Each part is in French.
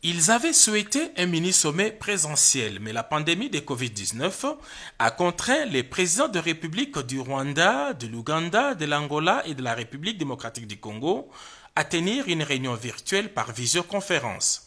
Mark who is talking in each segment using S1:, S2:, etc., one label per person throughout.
S1: Ils avaient souhaité un mini-sommet présentiel, mais la pandémie de Covid-19 a contraint les présidents de République du Rwanda, de l'Ouganda, de l'Angola et de la République démocratique du Congo à tenir une réunion virtuelle par visioconférence.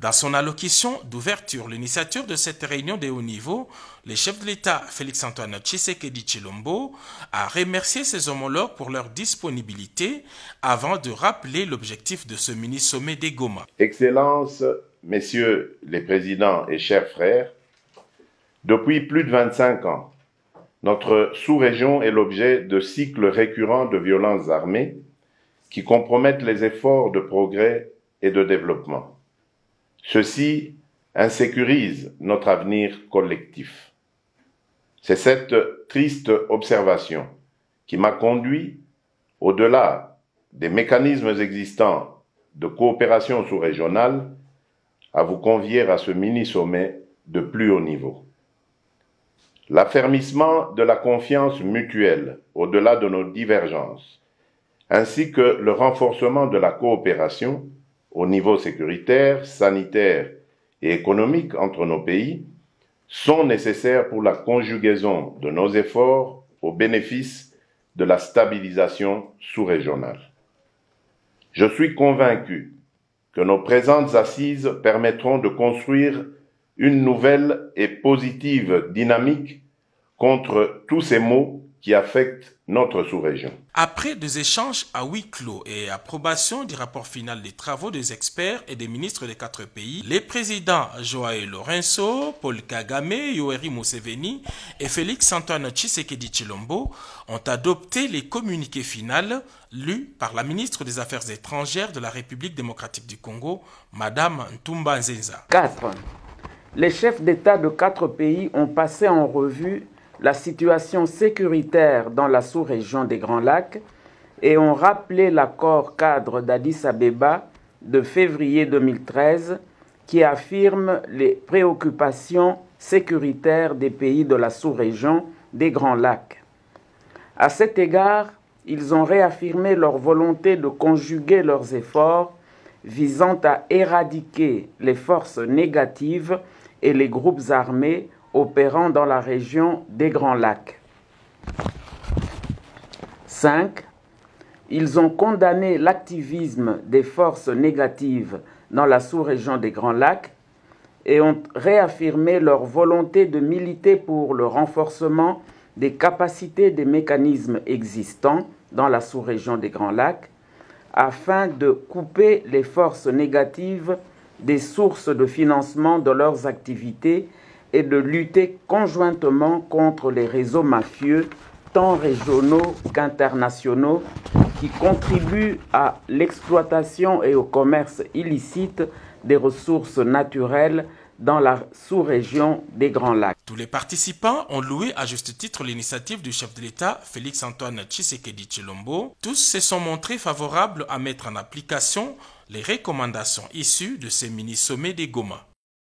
S1: Dans son allocution d'ouverture, l'initiateur de cette réunion de haut niveau, le chef de l'État Félix-Antoine Tshisekedi Tshilombo, a remercié ses homologues pour leur disponibilité avant de rappeler l'objectif de ce mini-sommet des Goma.
S2: Excellences, messieurs les présidents et chers frères, depuis plus de 25 ans, notre sous-région est l'objet de cycles récurrents de violences armées qui compromettent les efforts de progrès et de développement. Ceci insécurise notre avenir collectif. C'est cette triste observation qui m'a conduit, au-delà des mécanismes existants de coopération sous-régionale, à vous convier à ce mini-sommet de plus haut niveau. L'affermissement de la confiance mutuelle au-delà de nos divergences, ainsi que le renforcement de la coopération au niveau sécuritaire, sanitaire et économique entre nos pays, sont nécessaires pour la conjugaison de nos efforts au bénéfice de la stabilisation sous-régionale. Je suis convaincu que nos présentes assises permettront de construire une nouvelle et positive dynamique contre tous ces maux qui affectent notre sous-région.
S1: Après des échanges à huis clos et approbation du rapport final des travaux des experts et des ministres des 4 pays, les présidents Joao Lourenço, Paul Kagame, Yoweri Museveni et Félix-Antoine Tshisekedi Tshilombo ont adopté les communiqués finaux lus par la ministre des Affaires étrangères de la République démocratique du Congo, Madame Ntumba Nzenza.
S3: 4. Les chefs d'État de 4 pays ont passé en revue la situation sécuritaire dans la sous-région des Grands Lacs et ont rappelé l'accord cadre d'Addis Abeba de février 2013 qui affirme les préoccupations sécuritaires des pays de la sous-région des Grands Lacs. À cet égard, ils ont réaffirmé leur volonté de conjuguer leurs efforts visant à éradiquer les forces négatives et les groupes armés opérant dans la région des Grands Lacs. 5. Ils ont condamné l'activisme des forces négatives dans la sous-région des Grands Lacs et ont réaffirmé leur volonté de militer pour le renforcement des capacités des mécanismes existants dans la sous-région des Grands Lacs afin de couper les forces négatives des sources de financement de leurs activités et de lutter conjointement contre les réseaux mafieux, tant régionaux qu'internationaux, qui contribuent à l'exploitation et au commerce illicite des ressources naturelles dans la sous-région des Grands Lacs.
S1: Tous les participants ont loué à juste titre l'initiative du chef de l'État, Félix-Antoine Tshisekedi Tshilombo. Tous se sont montrés favorables à mettre en application les recommandations issues de ces mini-sommets des Goma.